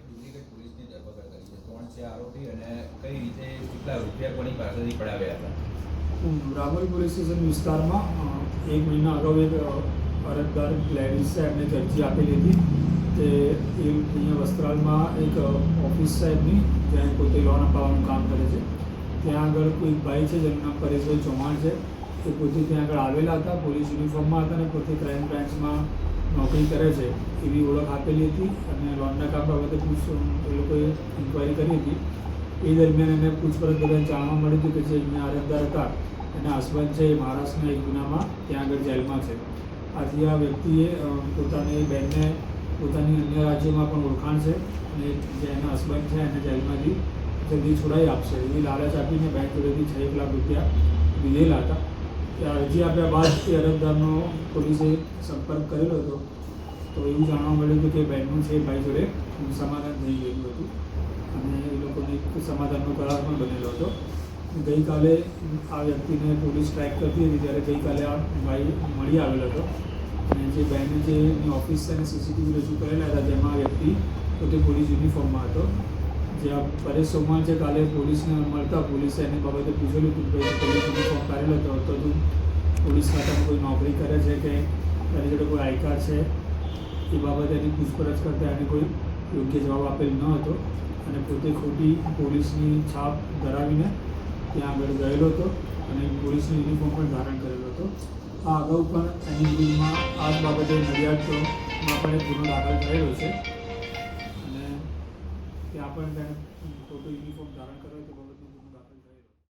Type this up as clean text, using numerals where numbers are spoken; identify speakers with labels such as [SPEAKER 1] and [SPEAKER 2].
[SPEAKER 1] Duplicate પોલીસની ધરપકડ કરી છે. કોણ છે આરોપી અને કઈ રીતે કેટલા રૂપિયા કોની પાસેથી પડાવ્યા હતા?
[SPEAKER 2] રામોલ પોલીસ સ્ટેશન વિસ્તારમાં 1 મહિના અગાઉ એક અરજદાર લેડીઝ છે, એમને અરજી આપેલી હતી કે એ અહીંયા વસ્ત્રાલમાં એક ઓફિસ સાહેબની જ્યાં પોતે લોન અપાવવાનું કામ કરે છે, ત્યાં આગળ કોઈ ભાઈ છે જેનું નામ પરેશભાઈ ચૌહાણ છે, એ પોતે ત્યાં આગળ આવેલા હતા, પોલીસ યુનિફોર્મમાં હતા અને પોતે ક્રાઇમ બ્રાન્ચમાં નોકરી કરે છે એવી ઓળખ આપેલી હતી અને લોનના કામ બાબતે એ લોકોએ ઇન્ક્વાયરી કરી હતી. એ દરમિયાન એને પૂછપરછ દરમિયાન જાણવા મળ્યું હતું કે જે અહીંયા અરજદાર હતા એના હસબન્ડ છે એ મહારાષ્ટ્રના એક ગુનામાં ત્યાં આગળ જેલમાં છે. આથી આ વ્યક્તિએ પોતાની બહેનને પોતાની અન્ય રાજ્યોમાં પણ ઓળખાણ છે અને જે એના હસબન્ડ છે એને જેલમાંથી જલ્દી છોડાવી આપશે એવી લાલચ આપીને બેંક જોડેથી 6 લાખ રૂપિયા લીધેલા હતા. અરજી આપ્યા બાદ એ અરજદારનો પોલીસે સંપર્ક કરેલો હતો, તો એવું જાણવા મળ્યું હતું કે બહેનનું છે ભાઈ જોડે સમાધાન થઈ ગયેલું હતું અને એ લોકોને એક સમાધાનનો કરાર પણ બનેલો હતો. ગઈકાલે આ વ્યક્તિને પોલીસ ટ્રેક કરતી હતી ત્યારે ગઈકાલે આ ભાઈ મળી આવેલો હતો અને જે બહેને જે એની ઓફિસ છે અને સીસીટીવી રજૂ કરેલા હતા જેમાં આ વ્યક્તિ પોતે પોલીસ યુનિફોર્મમાં હતો. જે આ પરેશ ચૌહાણ છે કાલે પોલીસને મળતા પોલીસે એની બાબતે પૂછેલું કે ભાઈ પોલીસ યુનિફોર્મ પહેરેલો હતો તો તું પોલીસ ખાતામાં કોઈ નોકરી કરે છે કે તારી જોડે કોઈ આઈ કાર્ડ છે, એ બાબતે એની પૂછપરછ કરતાં એને કોઈ યોગ્ય જવાબ આપેલ ન હતો અને પોતે ખોટી પોલીસની છાપ ધરાવીને ત્યાં આગળ ગયેલો હતો અને પોલીસનો યુનિફોર્મ પણ ધારણ કરેલો હતો. આ અગાઉ પણ એની વિરુદ્ધમાં આ જ બાબતે નડિયાદમાં પણ એક ગુનો દાખલ થયેલો છે અને ત્યાં પણ તેણે ખોટું યુનિફોર્મ ધારણ કરેલો